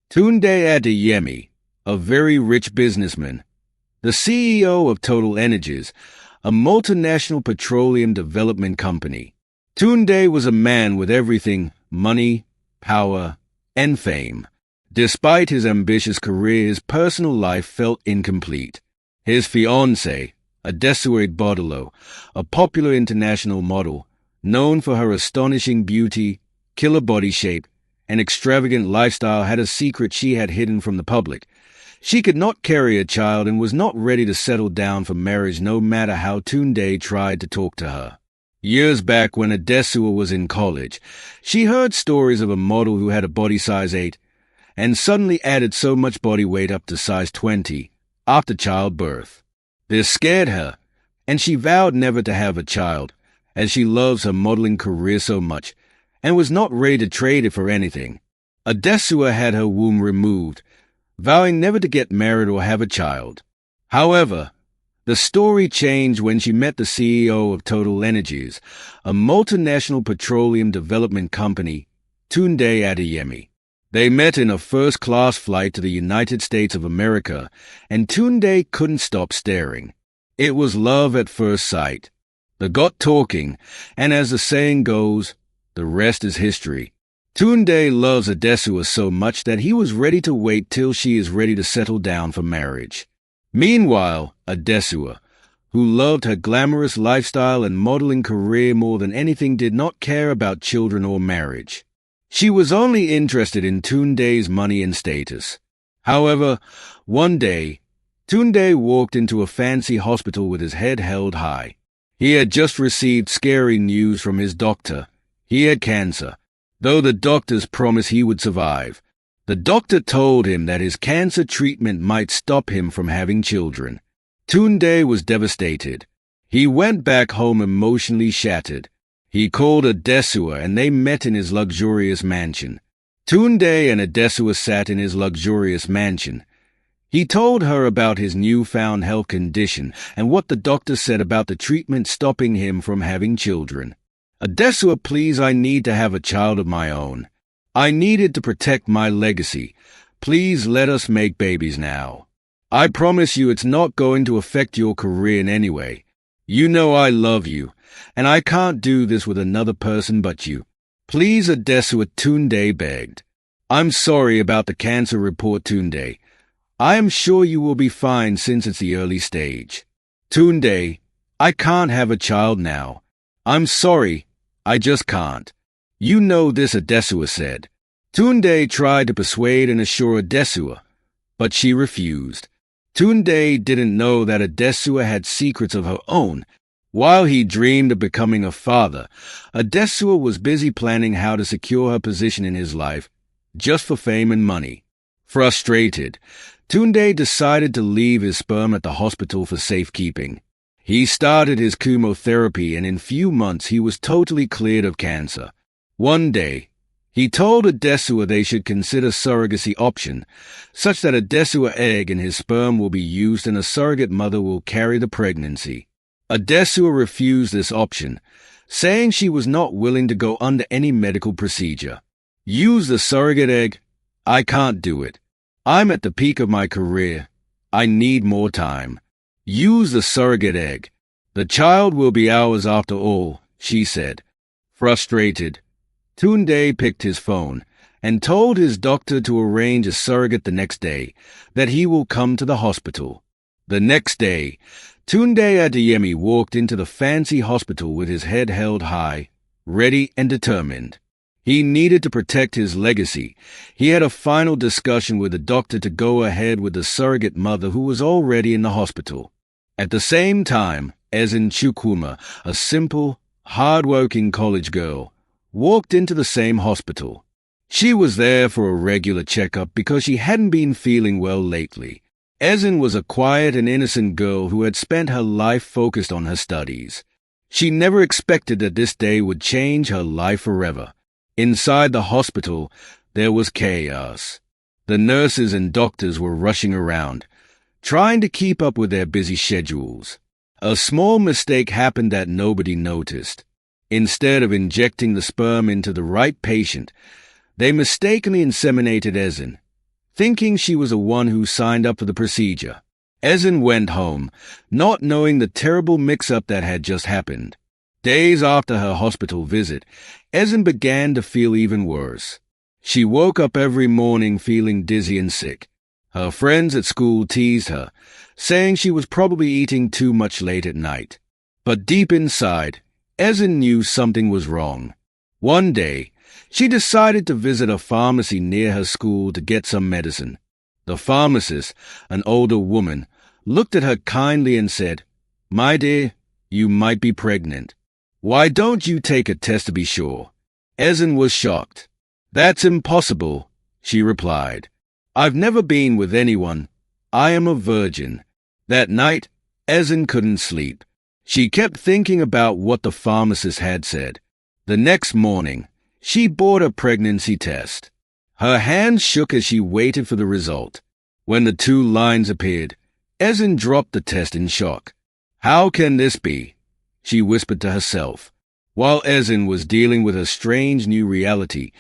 Tunde Adeyemi, a very rich businessman, the CEO of Total Energies, a multinational petroleum development company. Tunde was a man with everything: money, power, and fame. Despite his ambitious career, his personal life felt incomplete. His fiancée, Adesuwa, a popular international model, known for her astonishing beauty, killer body shape, and extravagant lifestyle, had a secret she had hidden from the public. She could not carry a child and was not ready to settle down for marriage no matter how Tunde tried to talk to her. Years back, when Adesuwa was in college, she heard stories of a model who had a body size 8 and suddenly added so much body weight up to size 20 after childbirth. This scared her, and she vowed never to have a child, as she loves her modeling career so much and was not ready to trade it for anything. Adesuwa had her womb removed, vowing never to get married or have a child. However, the story changed when she met the CEO of Total Energies, a multinational petroleum development company, Tunde Adeyemi. They met in a first-class flight to the United States of America, and Tunde couldn't stop staring. It was love at first sight. They got talking, and as the saying goes, the rest is history. Tunde loves Adesuwa so much that he was ready to wait till she is ready to settle down for marriage. Meanwhile, Adesuwa, who loved her glamorous lifestyle and modeling career more than anything, did not care about children or marriage. She was only interested in Tunde's money and status. However, one day, Tunde walked into a fancy hospital with his head held high. He had just received scary news from his doctor. He had cancer, though the doctors promised he would survive. The doctor told him that his cancer treatment might stop him from having children. Tunde was devastated. He went back home emotionally shattered. He called Adesuwa and they met in his luxurious mansion. Tunde and Adesuwa sat in his luxurious mansion. He told her about his newfound health condition and what the doctor said about the treatment stopping him from having children. Adesuwa, please, I need to have a child of my own. I needed to protect my legacy. Please let us make babies now. I promise you it's not going to affect your career in any way. You know I love you, and I can't do this with another person but you. Please, Adesuwa, Tunde begged. I'm sorry about the cancer report, Tunde. I am sure you will be fine since it's the early stage. Tunde, I can't have a child now. I'm sorry, I just can't. You know this, Adesuwa said. Tunde tried to persuade and assure Adesuwa, but she refused. Tunde didn't know that Adesuwa had secrets of her own. While he dreamed of becoming a father, Adesuwa was busy planning how to secure her position in his life, just for fame and money. Frustrated, Tunde decided to leave his sperm at the hospital for safekeeping. He started his chemotherapy, and in few months he was totally cleared of cancer. One day, he told Adesuwa they should consider surrogacy option, such that Adesuwa egg and his sperm will be used and a surrogate mother will carry the pregnancy. Adesuwa refused this option, saying she was not willing to go under any medical procedure. Use the surrogate egg? I can't do it. I'm at the peak of my career. I need more time. Use the surrogate egg. The child will be ours after all, she said. Frustrated, Tunde picked his phone and told his doctor to arrange a surrogate the next day, that he will come to the hospital. The next day, Tunde Adeyemi walked into the fancy hospital with his head held high, ready and determined. He needed to protect his legacy. He had a final discussion with the doctor to go ahead with the surrogate mother who was already in the hospital. At the same time, Ezinne Chukwuma, a simple, hard-working college girl, walked into the same hospital. She was there for a regular checkup because she hadn't been feeling well lately. Ezinne was a quiet and innocent girl who had spent her life focused on her studies. She never expected that this day would change her life forever. Inside the hospital, there was chaos. The nurses and doctors were rushing around, trying to keep up with their busy schedules. A small mistake happened that nobody noticed. Instead of injecting the sperm into the right patient, they mistakenly inseminated Ezinne. thinking she was the one who signed up for the procedure. Ezinne went home, not knowing the terrible mix-up that had just happened. Days after her hospital visit, Ezinne began to feel even worse. She woke up every morning feeling dizzy and sick. Her friends at school teased her, saying she was probably eating too much late at night. But deep inside, Ezinne knew something was wrong. One day, she decided to visit a pharmacy near her school to get some medicine. The pharmacist, an older woman, looked at her kindly and said, "My dear, you might be pregnant. Why don't you take a test to be sure?" Ezinne was shocked. "That's impossible," she replied. "I've never been with anyone. I am a virgin." That night, Ezinne couldn't sleep. She kept thinking about what the pharmacist had said. The next morning, she bought a pregnancy test. Her hands shook as she waited for the result. When the two lines appeared, Ezinne dropped the test in shock. "How can this be?" she whispered to herself. While Ezinne was dealing with a strange new reality,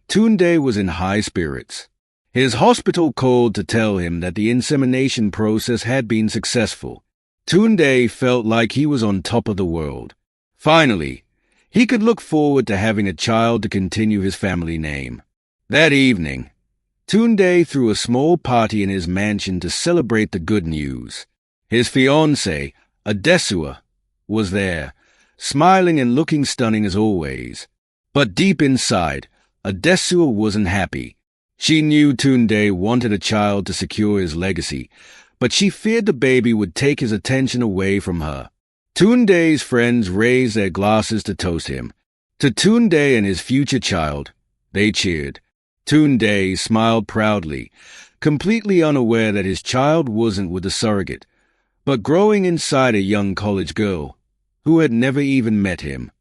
Tunde was in high spirits. His hospital called to tell him that the insemination process had been successful. Tunde felt like he was on top of the world. Finally, he could look forward to having a child to continue his family name. That evening, Tunde threw a small party in his mansion to celebrate the good news. His fiancée, Adesuwa, was there, smiling and looking stunning as always. But deep inside, Adesuwa wasn't happy. She knew Tunde wanted a child to secure his legacy, but she feared the baby would take his attention away from her. Tunde's friends raised their glasses to toast him. To Tunde and his future child, they cheered. Tunde smiled proudly, completely unaware that his child wasn't with a surrogate, but growing inside a young college girl who had never even met him.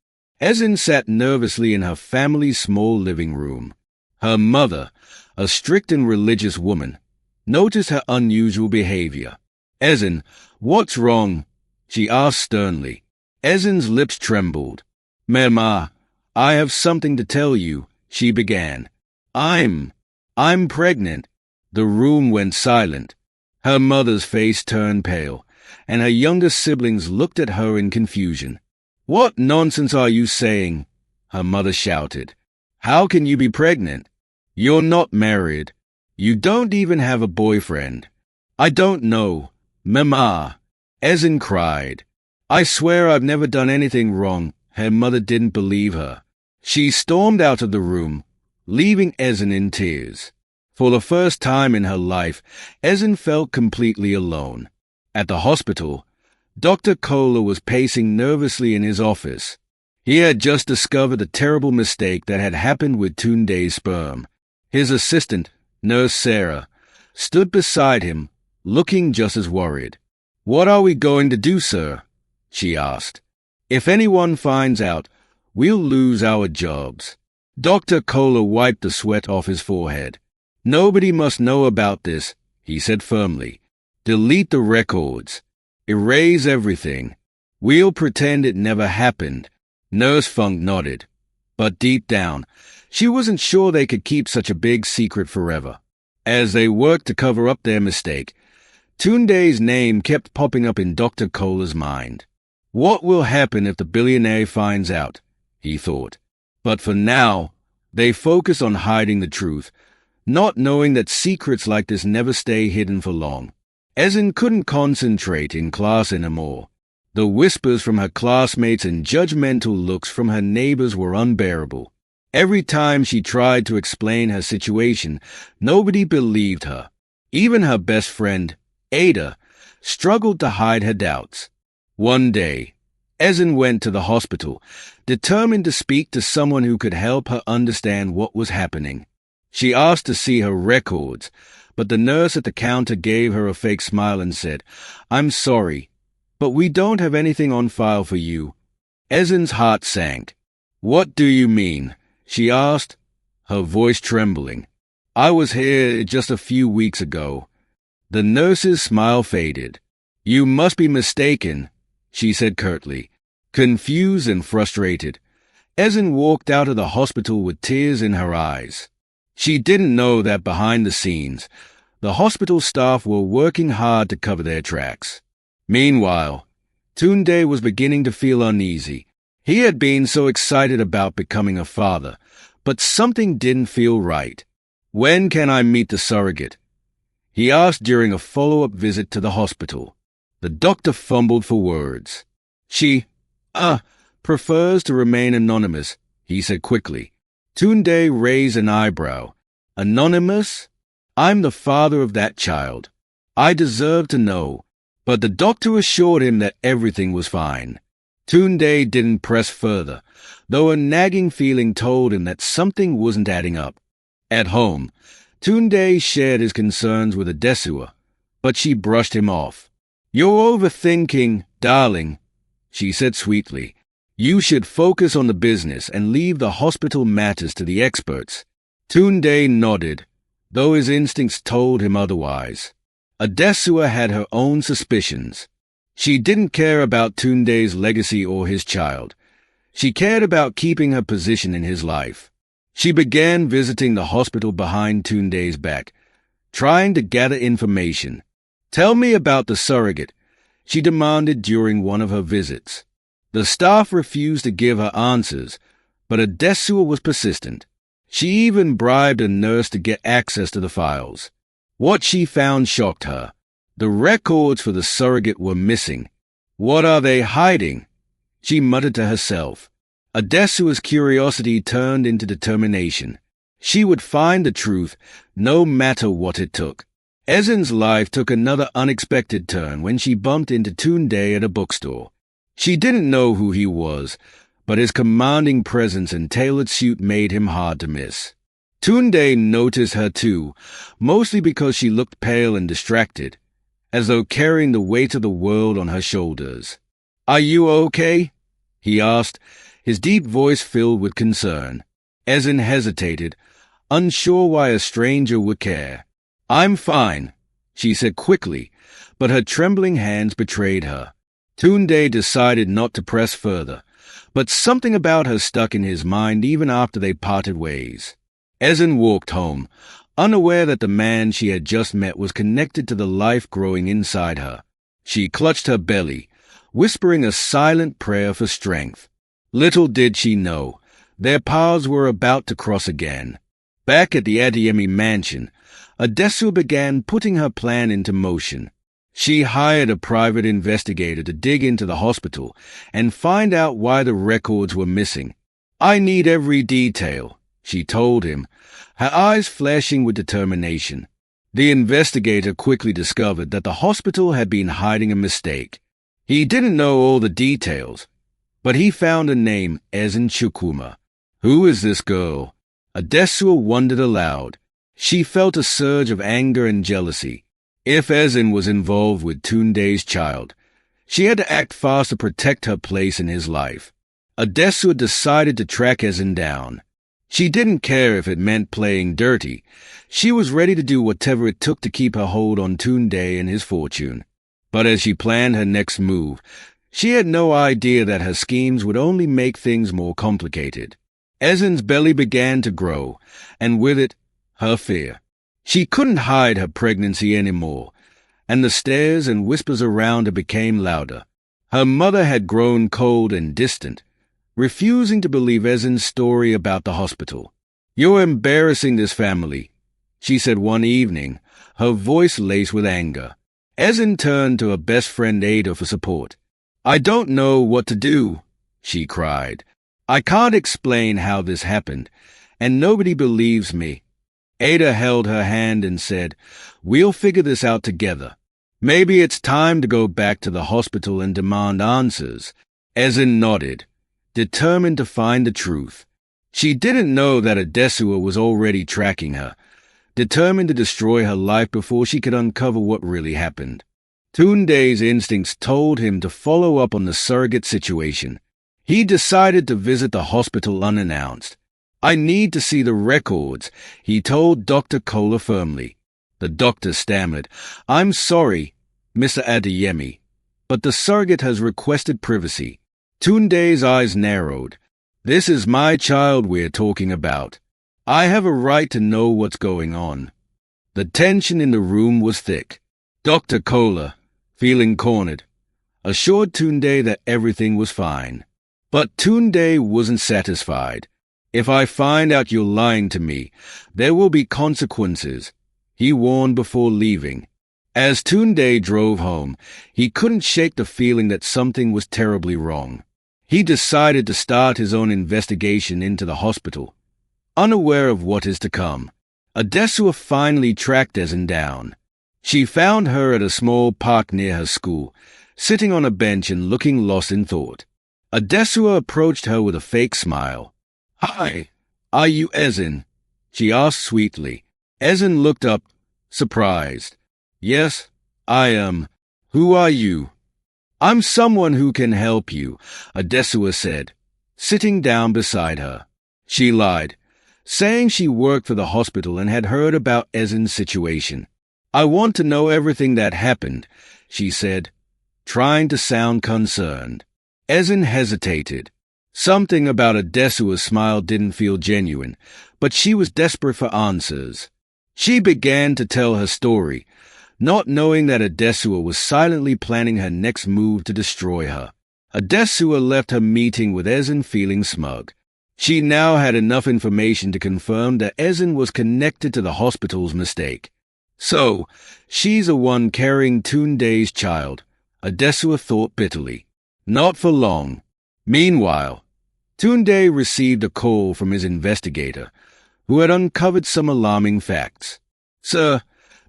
Ezinne sat nervously in her family's small living room. Her mother, a strict and religious woman, noticed her unusual behavior. "Ezinne, what's wrong?" she asked sternly. Ezinne's lips trembled. "Mama, I have something to tell you," she began. I'm pregnant." The room went silent. Her mother's face turned pale, and her younger siblings looked at her in confusion. "What nonsense are you saying?" her mother shouted. "How can you be pregnant? You're not married. You don't even have a boyfriend." "I don't know, Mama," Ezinne cried. "I swear I've never done anything wrong." Her mother didn't believe her. She stormed out of the room, leaving Ezinne in tears. For the first time in her life, Ezinne felt completely alone. At the hospital, Dr. Kohler was pacing nervously in his office. He had just discovered the terrible mistake that had happened with Tunde's sperm. His assistant, Nurse Sarah, stood beside him, looking just as worried. "What are we going to do, sir?" she asked. "If anyone finds out, we'll lose our jobs." Dr. Kohler wiped the sweat off his forehead. "Nobody must know about this," he said firmly. "Delete the records. Erase everything. We'll pretend it never happened." Nurse Funk nodded. But deep down, she wasn't sure they could keep such a big secret forever. As they worked to cover up their mistake, Tunde's name kept popping up in Dr. Kohler's mind. What will happen if the billionaire finds out? He thought. But for now, they focus on hiding the truth, not knowing that secrets like this never stay hidden for long. Ezinne couldn't concentrate in class anymore. The whispers from her classmates and judgmental looks from her neighbors were unbearable. Every time she tried to explain her situation, nobody believed her. Even her best friend, Ada, struggled to hide her doubts. One day, Ezinne went to the hospital, determined to speak to someone who could help her understand what was happening. She asked to see her records, but the nurse at the counter gave her a fake smile and said, "I'm sorry, but we don't have anything on file for you." Ezinne's heart sank. "What do you mean?" she asked, her voice trembling. "I was here just a few weeks ago." The nurse's smile faded. "You must be mistaken," she said curtly. Confused and frustrated, Ezinne walked out of the hospital with tears in her eyes. She didn't know that behind the scenes, The hospital staff were working hard to cover their tracks. Meanwhile, Tunde was beginning to feel uneasy. He had been so excited about becoming a father, but something didn't feel right. "When can I meet the surrogate?" he asked during a follow-up visit to the hospital. The doctor fumbled for words. "She, prefers to remain anonymous," he said quickly. Tunde raised an eyebrow. "Anonymous? I'm the father of that child. I deserve to know." But the doctor assured him that everything was fine. Tunde didn't press further, though a nagging feeling told him that something wasn't adding up. At home, Tunde shared his concerns with Adesuwa, but she brushed him off. "You're overthinking, darling," she said sweetly. "You should focus on the business and leave the hospital matters to the experts." Tunde nodded, though his instincts told him otherwise. Adesuwa had her own suspicions. She didn't care about Tunde's legacy or his child. She cared about keeping her position in his life. She began visiting the hospital behind Tunde's back, trying to gather information. "Tell me about the surrogate," she demanded during one of her visits. The staff refused to give her answers, but Adesuwa was persistent. She even bribed a nurse to get access to the files. What she found shocked her. The records for the surrogate were missing. "What are they hiding?" she muttered to herself. Adesuwa's curiosity turned into determination. She would find the truth, no matter what it took. Ezinne's life took another unexpected turn when she bumped into Tunde at a bookstore. She didn't know who he was, but his commanding presence and tailored suit made him hard to miss. Tunde noticed her too, mostly because she looked pale and distracted, as though carrying the weight of the world on her shoulders. "Are you okay?" he asked, his deep voice filled with concern. Ezinne hesitated, unsure why a stranger would care. "I'm fine," she said quickly, but her trembling hands betrayed her. Tunde decided not to press further, but something about her stuck in his mind even after they parted ways. Ezinne walked home, unaware that the man she had just met was connected to the life growing inside her. She clutched her belly, whispering a silent prayer for strength. Little did she know, their paths were about to cross again. Back at the Adeyemi mansion, Adesuwa began putting her plan into motion. She hired a private investigator to dig into the hospital and find out why the records were missing. "I need every detail," she told him, her eyes flashing with determination. The investigator quickly discovered that the hospital had been hiding a mistake. He didn't know all the details, but he found a name, Ezinne Chukwuma. Who is this girl? Adesuwa wondered aloud. She felt a surge of anger and jealousy. If Ezinne was involved with Tunde's child, she had to act fast to protect her place in his life. Adesuwa decided to track Ezinne down. She didn't care if it meant playing dirty. She was ready to do whatever it took to keep her hold on Tunde and his fortune. But as she planned her next move, she had no idea that her schemes would only make things more complicated. Ezinne's belly began to grow, and with it, her fear. She couldn't hide her pregnancy anymore, and the stares and whispers around her became louder. Her mother had grown cold and distant, refusing to believe Ezinne's story about the hospital. "You're embarrassing this family," she said one evening, her voice laced with anger. Ezinne turned to her best friend Ada for support. "I don't know what to do," she cried. "I can't explain how this happened, and nobody believes me." Ada held her hand and said, "We'll figure this out together. Maybe it's time to go back to the hospital and demand answers." Ezinne nodded, determined to find the truth. She didn't know that Adesuwa was already tracking her, determined to destroy her life before she could uncover what really happened. Tunde's instincts told him to follow up on the surrogate situation. He decided to visit the hospital unannounced. "I need to see the records," he told Dr. Kohler firmly. The doctor stammered, "I'm sorry, Mr. Adeyemi, but the surrogate has requested privacy." Tunde's eyes narrowed. "This is my child we're talking about. I have a right to know what's going on." The tension in the room was thick. Dr. Kohler, feeling cornered, assured Tunde that everything was fine. But Tunde wasn't satisfied. "If I find out you're lying to me, there will be consequences," he warned before leaving. As Tunde drove home, he couldn't shake the feeling that something was terribly wrong. He decided to start his own investigation into the hospital, unaware of what is to come. Adesuwa finally tracked Ezinne down. She found her at a small park near her school, sitting on a bench and looking lost in thought. Adesuwa approached her with a fake smile. "Hi, are you Ezinne?" she asked sweetly. Ezinne looked up, surprised. "Yes, I am. Who are you?" "I'm someone who can help you," Adesuwa said, sitting down beside her. She lied, saying she worked for the hospital and had heard about Ezinne's situation. "I want to know everything that happened," she said, trying to sound concerned. Ezinne hesitated. Something about Adesuwa's smile didn't feel genuine, but she was desperate for answers. She began to tell her story, not knowing that Adesuwa was silently planning her next move to destroy her. Adesuwa left her meeting with Ezinne feeling smug. She now had enough information to confirm that Ezinne was connected to the hospital's mistake. "So, she's the one carrying Tunde's child," Adesuwa thought bitterly. Not for long. Meanwhile, Tunde received a call from his investigator, who had uncovered some alarming facts. "Sir,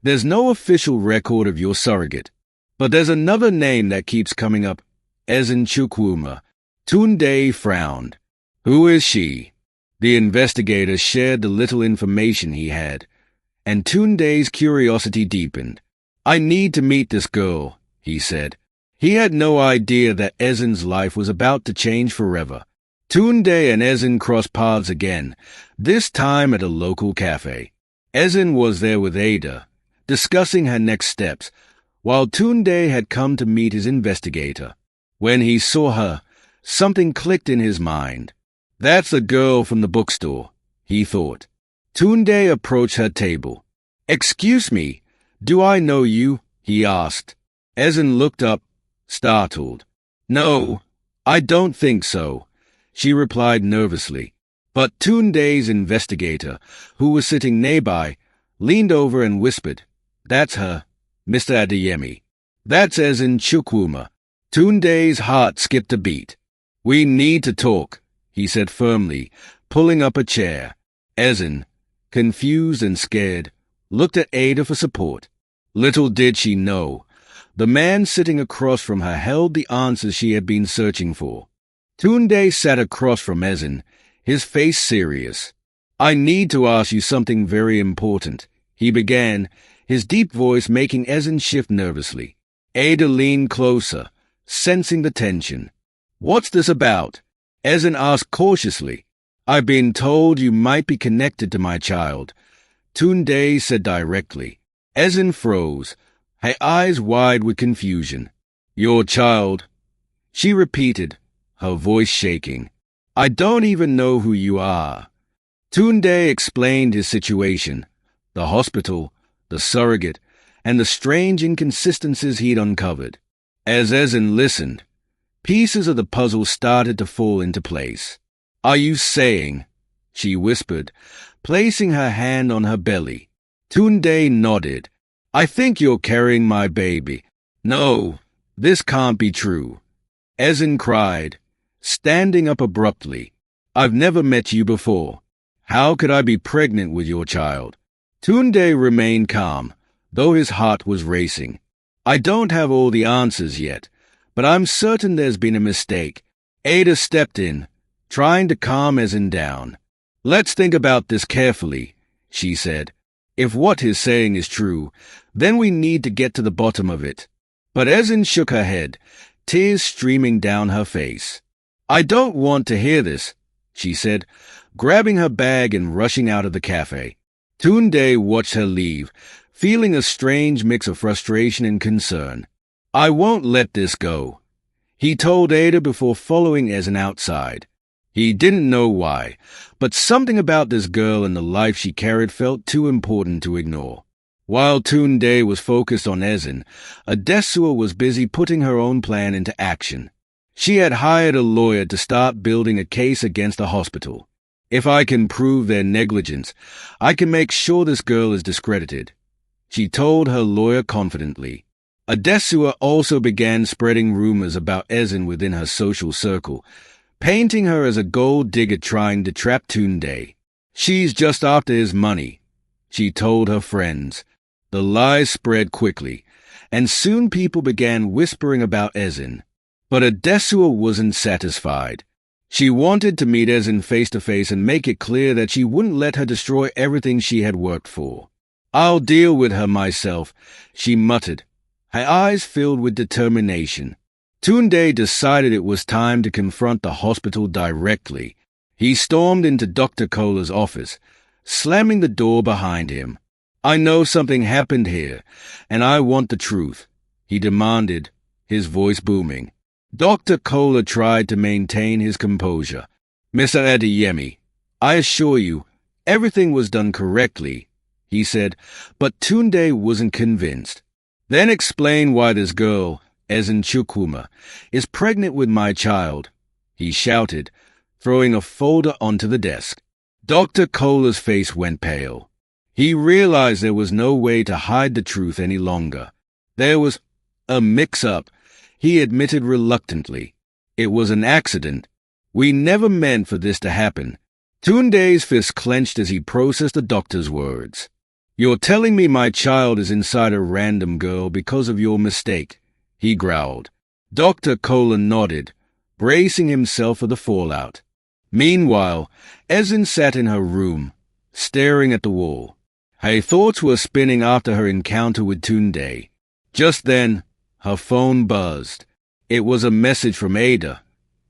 there's no official record of your surrogate, but there's another name that keeps coming up, Ezinne Chukwuma." Tunde frowned. "Who is she?" The investigator shared the little information he had, and Tunde's curiosity deepened. "I need to meet this girl," he said. He had no idea that Ezinne's life was about to change forever. Tunde and Ezinne crossed paths again, this time at a local cafe. Ezinne was there with Ada, discussing her next steps, while Tunde had come to meet his investigator. When he saw her, something clicked in his mind. "That's the girl from the bookstore," he thought. Tunde approached her table. "Excuse me, do I know you?" he asked. Ezinne looked up, startled. "No, I don't think so," she replied nervously. But Tunde's investigator, who was sitting nearby, leaned over and whispered, "That's her, Mr. Adeyemi. That's Ezinne Chukwuma." Tunde's heart skipped a beat. "We need to talk," he said firmly, pulling up a chair. Ezinne, confused and scared, looked at Ada for support. Little did she know, the man sitting across from her held the answers she had been searching for. Tunde sat across from Ezinne, his face serious. "I need to ask you something very important," he began, his deep voice making Ezinne shift nervously. Ada leaned closer, sensing the tension. "What's this about?" Ezinne asked cautiously. "I've been told you might be connected to my child," Tunde said directly. Ezinne froze, her eyes wide with confusion. "Your child," she repeated, her voice shaking. "I don't even know who you are." Tunde explained his situation, the hospital, the surrogate, and the strange inconsistencies he'd uncovered. As Ezinne listened, pieces of the puzzle started to fall into place. "Are you saying," she whispered, placing her hand on her belly. Tunde nodded. "I think you're carrying my baby." "No, this can't be true," Ezinne cried, standing up abruptly. "I've never met you before. How could I be pregnant with your child?" Tunde remained calm, though his heart was racing. "I don't have all the answers yet, but I'm certain there's been a mistake." Ada stepped in, trying to calm Ezinne down. "Let's think about this carefully," she said. "If what he's saying is true, then we need to get to the bottom of it." But Ezinne shook her head, tears streaming down her face. "I don't want to hear this," she said, grabbing her bag and rushing out of the cafe. Tunde watched her leave, feeling a strange mix of frustration and concern. "I won't let this go," he told Ada before following Ezinne outside. He didn't know why, but something about this girl and the life she carried felt too important to ignore. While Tunde was focused on Ezinne, Adesuwa was busy putting her own plan into action. She had hired a lawyer to start building a case against the hospital. If I can prove their negligence, I can make sure this girl is discredited, she told her lawyer confidently. Adesuwa also began spreading rumors about Ezinne within her social circle, painting her as a gold digger trying to trap Tunde. She's just after his money, she told her friends. The lies spread quickly, and soon people began whispering about Ezinne. But Adesuwa wasn't satisfied. She wanted to meet Ezinne face to face and make it clear that she wouldn't let her destroy everything she had worked for. I'll deal with her myself, she muttered, her eyes filled with determination. Tunde decided it was time to confront the hospital directly. He stormed into Dr. Kohler's office, slamming the door behind him. I know something happened here, and I want the truth, he demanded, his voice booming. Dr. Kohler tried to maintain his composure. Mr. Adeyemi, I assure you, everything was done correctly, he said, but Tunde wasn't convinced. Then explain why this girl, Ezinne Chukwuma, is pregnant with my child, he shouted, throwing a folder onto the desk. Dr. Kohler's face went pale. He realized there was no way to hide the truth any longer. There was a mix-up, he admitted reluctantly. It was an accident. We never meant for this to happen. Tunde's fist clenched as he processed the doctor's words. You're telling me my child is inside a random girl because of your mistake, he growled. Dr. Kohler nodded, bracing himself for the fallout. Meanwhile, Ezinne sat in her room, staring at the wall. Her thoughts were spinning after her encounter with Tunde. Just then, her phone buzzed. It was a message from Ada.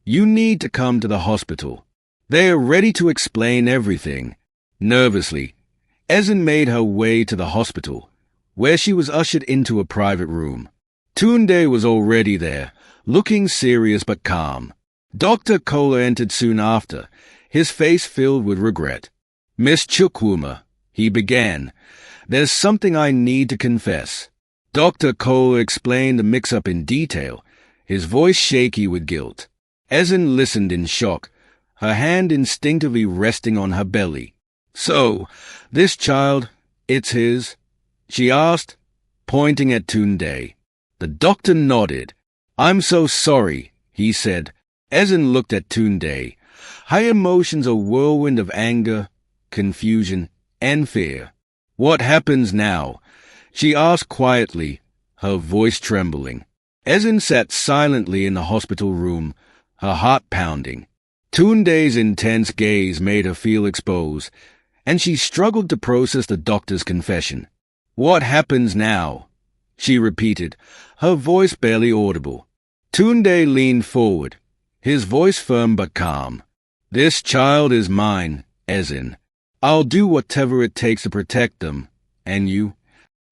You need to come to the hospital. They are ready to explain everything. Nervously, Ezinne made her way to the hospital, where she was ushered into a private room. Tunde was already there, looking serious but calm. Dr. Kohler entered soon after, his face filled with regret. Miss Chukwuma, he began, there's something I need to confess. Dr. Kohler explained the mix-up in detail, his voice shaky with guilt. Ezinne listened in shock, her hand instinctively resting on her belly. So, this child, it's his? She asked, pointing at Tunde. The doctor nodded. I'm so sorry, he said. Ezinne looked at Tunde. Her emotions a whirlwind of anger, confusion, and fear. What happens now? She asked quietly, her voice trembling. Ezinne sat silently in the hospital room, her heart pounding. Tunde's intense gaze made her feel exposed, and she struggled to process the doctor's confession. What happens now? She repeated, her voice barely audible. Tunde leaned forward, his voice firm but calm. This child is mine, Ezinne. I'll do whatever it takes to protect them. And you?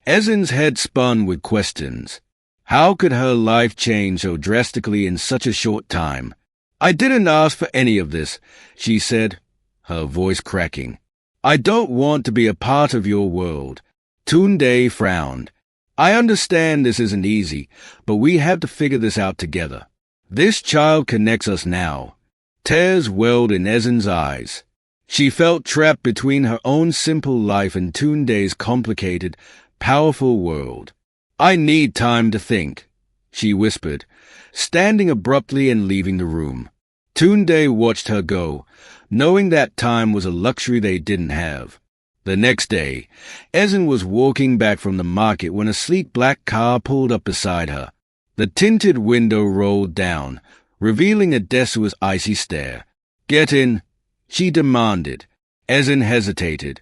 Ezinne's head spun with questions. How could her life change so drastically in such a short time? I didn't ask for any of this, she said, her voice cracking. I don't want to be a part of your world. Tunde frowned. I understand this isn't easy, but we have to figure this out together. This child connects us now. Tears welled in Ezinne's eyes. She felt trapped between her own simple life and Tunde's complicated, powerful world. I need time to think, she whispered, standing abruptly and leaving the room. Tunde watched her go, knowing that time was a luxury they didn't have. The next day, Ezinne was walking back from the market when a sleek black car pulled up beside her. The tinted window rolled down, revealing Adesuwa's icy stare. Get in, she demanded. Ezinne hesitated,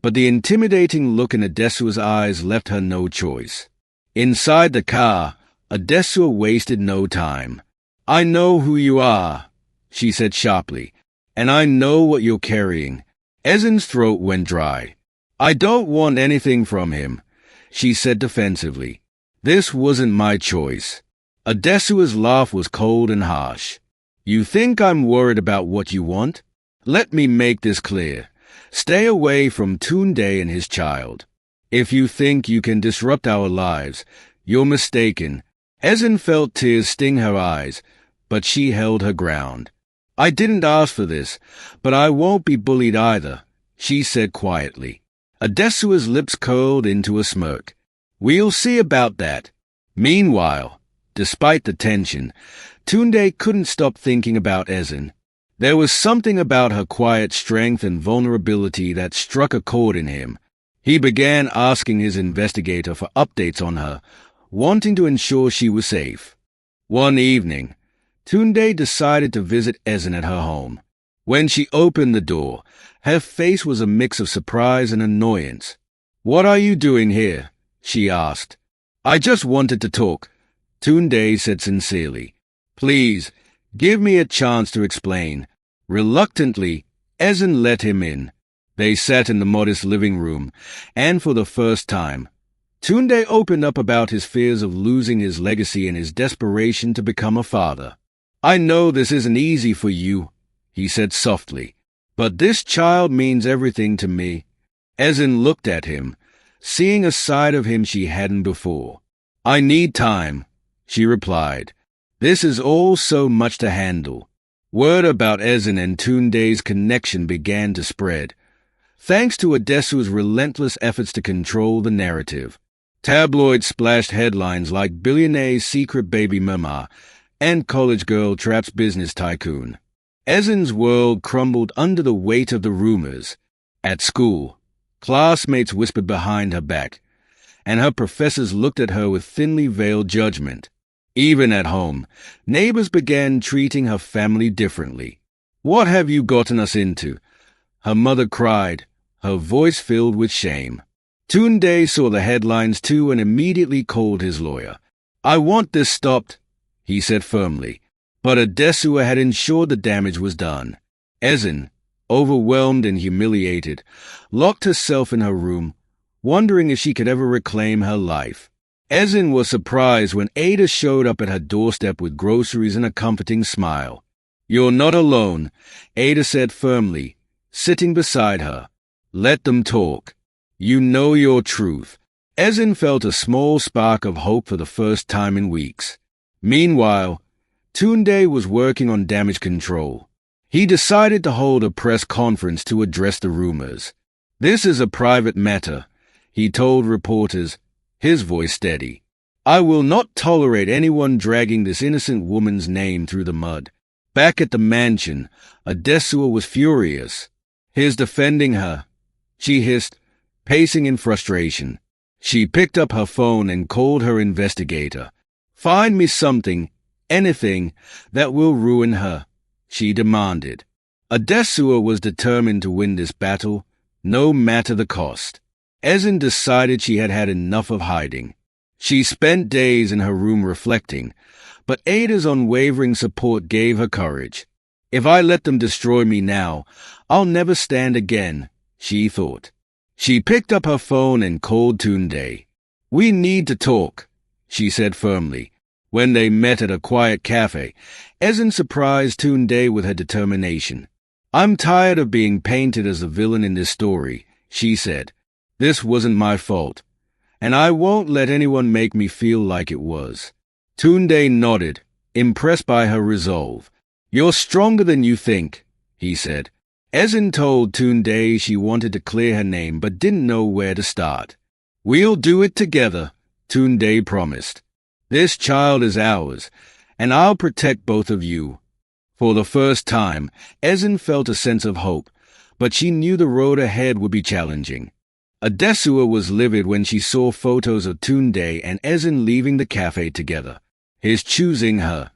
but the intimidating look in Adesuwa's eyes left her no choice. Inside the car, Adesuwa wasted no time. I know who you are, she said sharply, and I know what you're carrying. Ezinne's throat went dry. I don't want anything from him, she said defensively. This wasn't my choice. Adesuwa's laugh was cold and harsh. You think I'm worried about what you want? Let me make this clear. Stay away from Tunde and his child. If you think you can disrupt our lives, you're mistaken. Ezinne felt tears sting her eyes, but she held her ground. I didn't ask for this, but I won't be bullied either, she said quietly. Adesuwa's lips curled into a smirk. We'll see about that. Meanwhile, despite the tension, Tunde couldn't stop thinking about Ezinne. There was something about her quiet strength and vulnerability that struck a chord in him. He began asking his investigator for updates on her, wanting to ensure she was safe. One evening, Tunde decided to visit Ezinne at her home. When she opened the door, her face was a mix of surprise and annoyance. "What are you doing here?" she asked. "I just wanted to talk," Tunde said sincerely. "Please, give me a chance to explain." Reluctantly, Ezinne let him in. They sat in the modest living room, and for the first time, Tunde opened up about his fears of losing his legacy and his desperation to become a father. "I know this isn't easy for you," he said softly, "but this child means everything to me." Ezinne looked at him, seeing a side of him she hadn't before. "I need time," she replied. "This is all so much to handle." Word about Ezinne and Tunde's connection began to spread, thanks to Adesuwa's relentless efforts to control the narrative. Tabloids splashed headlines like "Billionaire's secret baby mama" and "College girl traps business tycoon." Ezinne's world crumbled under the weight of the rumors. At school, classmates whispered behind her back, and her professors looked at her with thinly veiled judgment. Even at home, neighbors began treating her family differently. "What have you gotten us into?" her mother cried, her voice filled with shame. Tunde saw the headlines too and immediately called his lawyer. "I want this stopped," he said firmly, but Adesuwa had ensured the damage was done. Ezinne, overwhelmed and humiliated, locked herself in her room, wondering if she could ever reclaim her life. Ezinne was surprised when Ada showed up at her doorstep with groceries and a comforting smile. "You're not alone," Ada said firmly, sitting beside her. "Let them talk. You know your truth." Ezinne felt a small spark of hope for the first time in weeks. Meanwhile, Tunde was working on damage control. He decided to hold a press conference to address the rumors. "This is a private matter," he told reporters, his voice steady. "I will not tolerate anyone dragging this innocent woman's name through the mud." Back at the mansion, Adesuwa was furious. "He's defending her," she hissed, pacing in frustration. She picked up her phone and called her investigator. "Find me something, anything, that will ruin her," she demanded. Adesuwa was determined to win this battle, no matter the cost. Ezinne decided she had had enough of hiding. She spent days in her room reflecting, but Ada's unwavering support gave her courage. "If I let them destroy me now, I'll never stand again," she thought. She picked up her phone and called Tunde. "We need to talk," she said firmly. When they met at a quiet cafe, Ezinne surprised Tunde with her determination. "I'm tired of being painted as the villain in this story," she said. "This wasn't my fault, and I won't let anyone make me feel like it was." Tunde nodded, impressed by her resolve. "You're stronger than you think," he said. Ezinne told Tunde she wanted to clear her name but didn't know where to start. "We'll do it together," Tunde promised. "This child is ours, and I'll protect both of you." For the first time, Ezinne felt a sense of hope, but she knew the road ahead would be challenging. Adesuwa was livid when she saw photos of Tunde and Ezinne leaving the cafe together. His choosing her.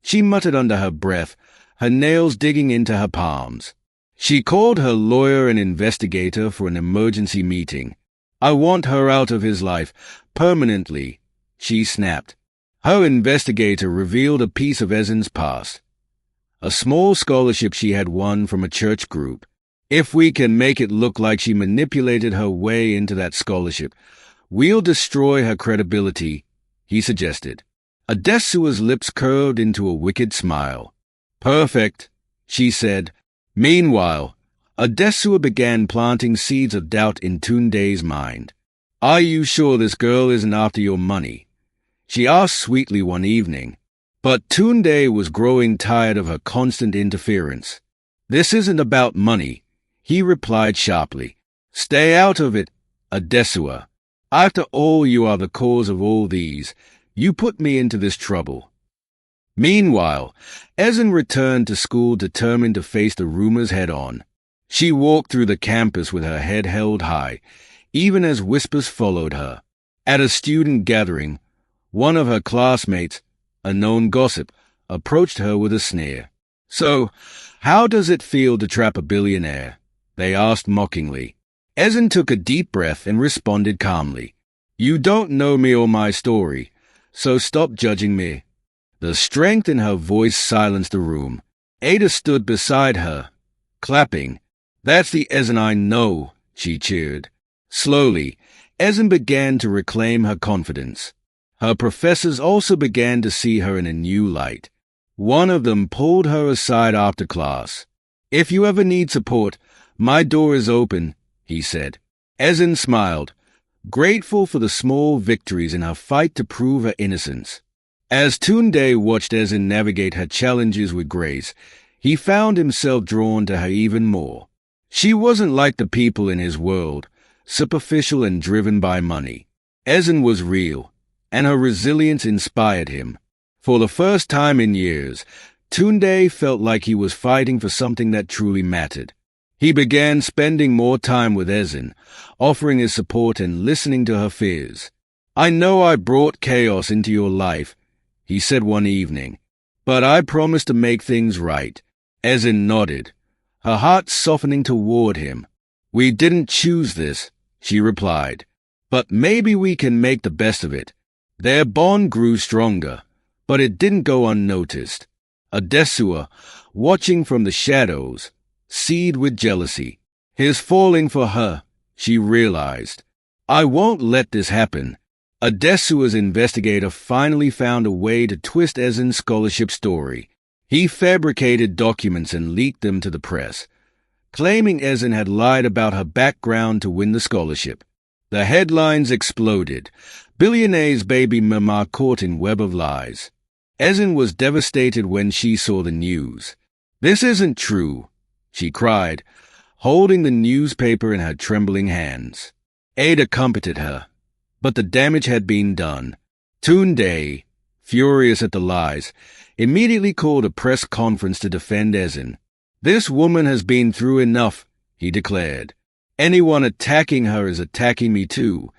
She muttered under her breath, her nails digging into her palms. She called her lawyer and investigator for an emergency meeting. "I want her out of his life, permanently," she snapped. Her investigator revealed a piece of Ezinne's past. A small scholarship she had won from a church group. "If we can make it look like she manipulated her way into that scholarship, we'll destroy her credibility," he suggested. Adesuwa's lips curved into a wicked smile. "Perfect," she said. Meanwhile, Adesuwa began planting seeds of doubt in Tunde's mind. "Are you sure this girl isn't after your money?" she asked sweetly one evening. But Tunde was growing tired of her constant interference. "This isn't about money," he replied sharply. "Stay out of it, Adesuwa. After all, you are the cause of all these. You put me into this trouble." Meanwhile, Ezinne returned to school determined to face the rumors head-on. She walked through the campus with her head held high, even as whispers followed her. At a student gathering, one of her classmates, a known gossip, approached her with a sneer. "So, how does it feel to trap a billionaire?" they asked mockingly. Ezinne took a deep breath and responded calmly. "You don't know me or my story, so stop judging me." The strength in her voice silenced the room. Ada stood beside her, clapping. "That's the Ezinne I know," she cheered. Slowly, Ezinne began to reclaim her confidence. Her professors also began to see her in a new light. One of them pulled her aside after class. "If you ever need support, my door is open," he said. Ezinne smiled, grateful for the small victories in her fight to prove her innocence. As Tunde watched Ezinne navigate her challenges with grace, he found himself drawn to her even more. She wasn't like the people in his world, superficial and driven by money. Ezinne was real, and her resilience inspired him. For the first time in years, Tunde felt like he was fighting for something that truly mattered. He began spending more time with Ezinne, offering his support and listening to her fears. "I know I brought chaos into your life," he said one evening, "but I promise to make things right." Ezinne nodded, her heart softening toward him. "We didn't choose this," she replied, "but maybe we can make the best of it." Their bond grew stronger, but it didn't go unnoticed. Adesuwa, watching from the shadows, seethed with jealousy. His falling for her, she realized. "I won't let this happen." Adesuwa's investigator finally found a way to twist Ezinne's scholarship story. He fabricated documents and leaked them to the press, claiming Ezinne had lied about her background to win the scholarship. The headlines exploded. "Billionaire's baby mama caught in web of lies." Ezinne was devastated when she saw the news. "This isn't true," she cried, holding the newspaper in her trembling hands. Ada comforted her, but the damage had been done. Tunde, furious at the lies, immediately called a press conference to defend Ezinne. "This woman has been through enough," he declared. "Anyone attacking her is attacking me too."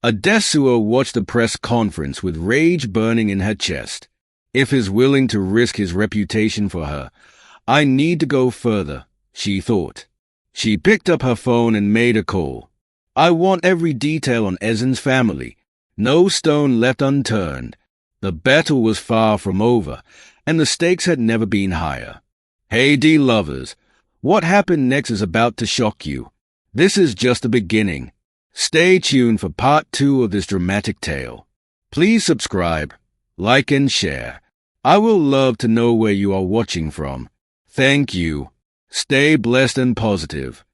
Adesuwa watched the press conference with rage burning in her chest. "If he's willing to risk his reputation for her, I need to go further," she thought. She picked up her phone and made a call. "I want every detail on Ezinne's family. No stone left unturned." The battle was far from over, and the stakes had never been higher. Hey, D lovers, what happened next is about to shock you. This is just the beginning. Stay tuned for part 2 of this dramatic tale. Please subscribe, like and share. I will love to know where you are watching from. Thank you. Stay blessed and positive.